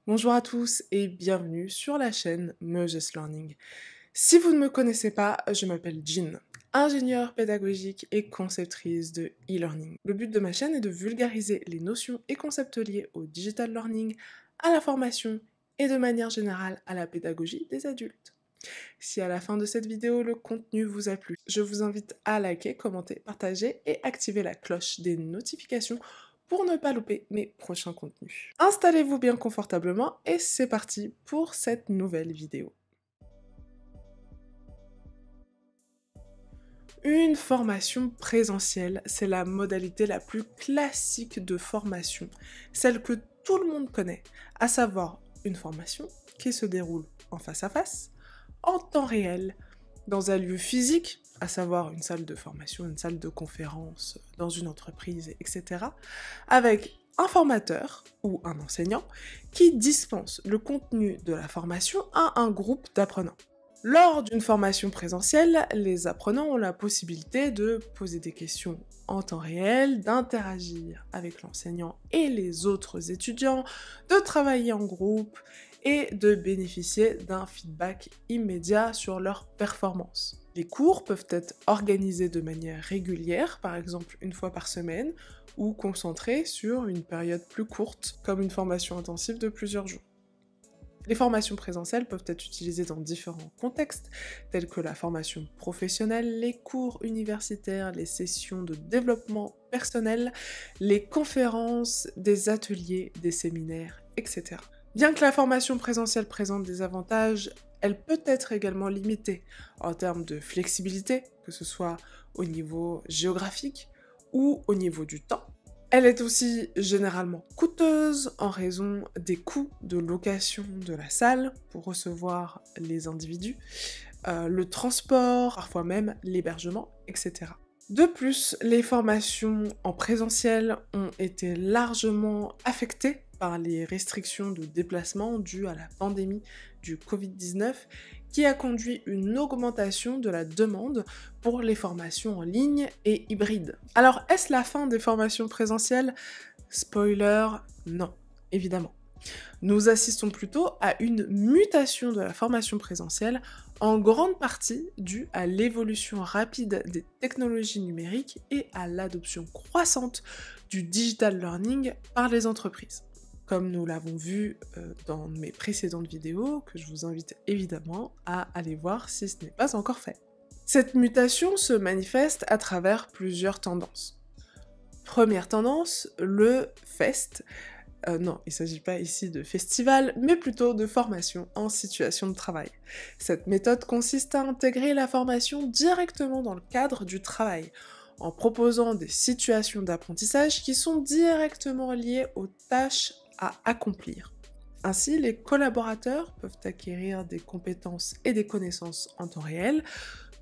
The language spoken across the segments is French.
Bonjour à tous et bienvenue sur la chaîne Meuges Learning. Si vous ne me connaissez pas, je m'appelle Jean, ingénieure pédagogique et conceptrice de e-learning. Le but de ma chaîne est de vulgariser les notions et concepts liés au digital learning, à la formation et de manière générale à la pédagogie des adultes. Si à la fin de cette vidéo le contenu vous a plu, je vous invite à liker, commenter, partager et activer la cloche des notifications pour ne pas louper mes prochains contenus. Installez-vous bien confortablement et c'est parti pour cette nouvelle vidéo. Une formation présentielle, c'est la modalité la plus classique de formation, celle que tout le monde connaît, à savoir une formation qui se déroule en face à face, en temps réel, dans un lieu physique, à savoir une salle de formation, une salle de conférence, dans une entreprise, etc., avec un formateur ou un enseignant qui dispense le contenu de la formation à un groupe d'apprenants. Lors d'une formation présentielle, les apprenants ont la possibilité de poser des questions en temps réel, d'interagir avec l'enseignant et les autres étudiants, de travailler en groupe et de bénéficier d'un feedback immédiat sur leur performance. Les cours peuvent être organisés de manière régulière, par exemple une fois par semaine, ou concentrés sur une période plus courte, comme une formation intensive de plusieurs jours. Les formations présentielles peuvent être utilisées dans différents contextes, tels que la formation professionnelle, les cours universitaires, les sessions de développement personnel, les conférences, des ateliers, des séminaires, etc. Bien que la formation présentielle présente des avantages, elle peut être également limitée en termes de flexibilité, que ce soit au niveau géographique ou au niveau du temps. Elle est aussi généralement coûteuse en raison des coûts de location de la salle pour recevoir les individus, le transport, parfois même l'hébergement, etc. De plus, les formations en présentiel ont été largement affectées par les restrictions de déplacement dues à la pandémie du Covid-19 qui a conduit une augmentation de la demande pour les formations en ligne et hybrides. Alors, est-ce la fin des formations présentielles? Spoiler, non, évidemment. Nous assistons plutôt à une mutation de la formation présentielle, en grande partie due à l'évolution rapide des technologies numériques et à l'adoption croissante du digital learning par les entreprises. Comme nous l'avons vu dans mes précédentes vidéos, que je vous invite évidemment à aller voir si ce n'est pas encore fait. Cette mutation se manifeste à travers plusieurs tendances. Première tendance, le FEST. Non, il ne s'agit pas ici de festival, mais plutôt de formation en situation de travail. Cette méthode consiste à intégrer la formation directement dans le cadre du travail, en proposant des situations d'apprentissage qui sont directement liées aux tâches à accomplir. Ainsi, les collaborateurs peuvent acquérir des compétences et des connaissances en temps réel,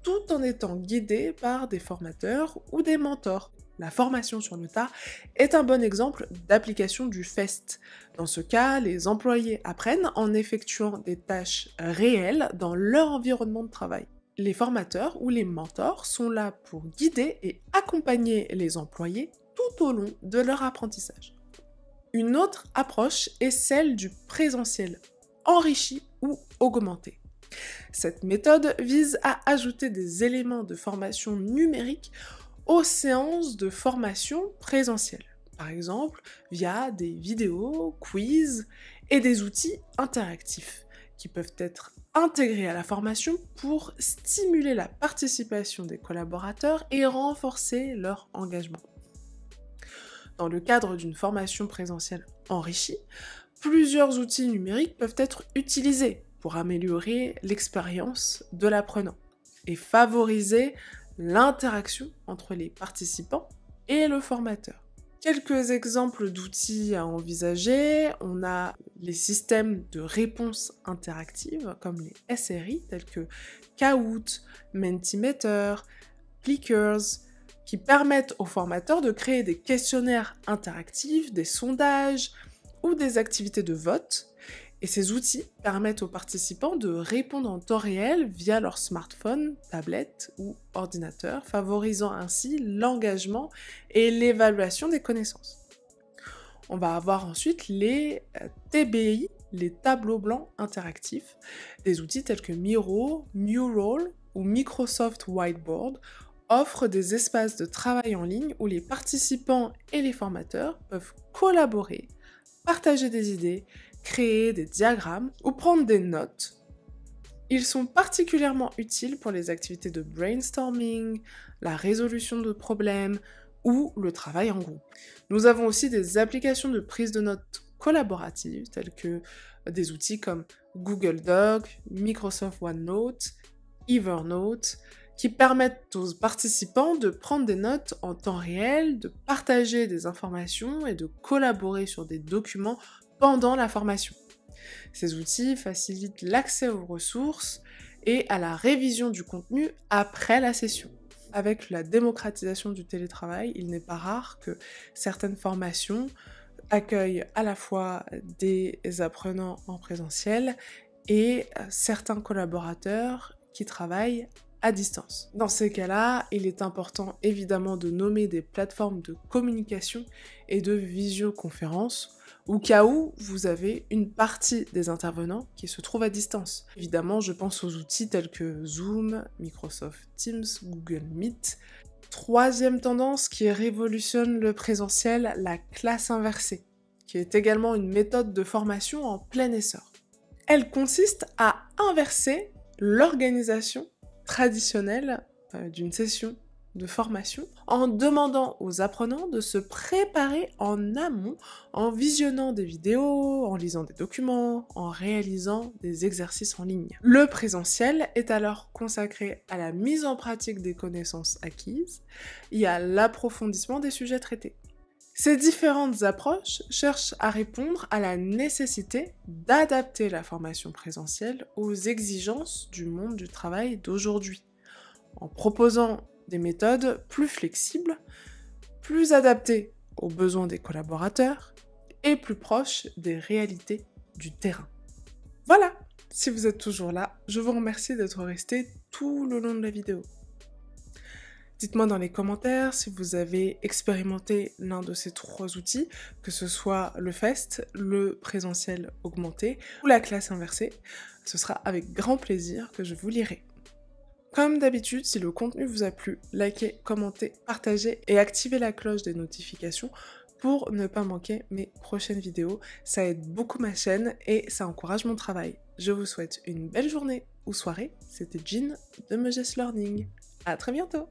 tout en étant guidés par des formateurs ou des mentors. La formation sur le tas est un bon exemple d'application du FEST. Dans ce cas, les employés apprennent en effectuant des tâches réelles dans leur environnement de travail. Les formateurs ou les mentors sont là pour guider et accompagner les employés tout au long de leur apprentissage. Une autre approche est celle du présentiel enrichi ou augmenté. Cette méthode vise à ajouter des éléments de formation numérique aux séances de formation présentielle, par exemple via des vidéos, quiz et des outils interactifs qui peuvent être intégrés à la formation pour stimuler la participation des collaborateurs et renforcer leur engagement. Dans le cadre d'une formation présentielle enrichie, plusieurs outils numériques peuvent être utilisés pour améliorer l'expérience de l'apprenant et favoriser l'interaction entre les participants et le formateur. Quelques exemples d'outils à envisager, on a les systèmes de réponse interactive comme les SRI tels que Kahoot, Mentimeter, Clickers, qui permettent aux formateurs de créer des questionnaires interactifs, des sondages ou des activités de vote. Et ces outils permettent aux participants de répondre en temps réel via leur smartphone, tablette ou ordinateur, favorisant ainsi l'engagement et l'évaluation des connaissances. On va avoir ensuite les TBI, les tableaux blancs interactifs, des outils tels que Miro, Mural ou Microsoft Whiteboard offrent des espaces de travail en ligne où les participants et les formateurs peuvent collaborer, partager des idées, créer des diagrammes ou prendre des notes. Ils sont particulièrement utiles pour les activités de brainstorming, la résolution de problèmes ou le travail en groupe. Nous avons aussi des applications de prise de notes collaboratives telles que des outils comme Google Doc, Microsoft OneNote, Evernote, qui permettent aux participants de prendre des notes en temps réel, de partager des informations et de collaborer sur des documents pendant la formation. Ces outils facilitent l'accès aux ressources et à la révision du contenu après la session. Avec la démocratisation du télétravail, il n'est pas rare que certaines formations accueillent à la fois des apprenants en présentiel et certains collaborateurs qui travaillent à distance. Dans ces cas-là, il est important évidemment de nommer des plateformes de communication et de visioconférence au cas où vous avez une partie des intervenants qui se trouvent à distance. Évidemment, je pense aux outils tels que Zoom, Microsoft Teams, Google Meet. Troisième tendance qui révolutionne le présentiel, la classe inversée, qui est également une méthode de formation en plein essor. Elle consiste à inverser l'organisation traditionnelle d'une session de formation en demandant aux apprenants de se préparer en amont en visionnant des vidéos, en lisant des documents, en réalisant des exercices en ligne. Le présentiel est alors consacré à la mise en pratique des connaissances acquises et à l'approfondissement des sujets traités. Ces différentes approches cherchent à répondre à la nécessité d'adapter la formation présentielle aux exigences du monde du travail d'aujourd'hui, en proposant des méthodes plus flexibles, plus adaptées aux besoins des collaborateurs et plus proches des réalités du terrain. Voilà, si vous êtes toujours là, je vous remercie d'être resté tout le long de la vidéo. Dites-moi dans les commentaires si vous avez expérimenté l'un de ces trois outils, que ce soit le FEST, le présentiel augmenté ou la classe inversée. Ce sera avec grand plaisir que je vous lirai. Comme d'habitude, si le contenu vous a plu, likez, commentez, partagez et activez la cloche des notifications pour ne pas manquer mes prochaines vidéos. Ça aide beaucoup ma chaîne et ça encourage mon travail. Je vous souhaite une belle journée ou soirée. C'était Jean de Mejess Learning. À très bientôt!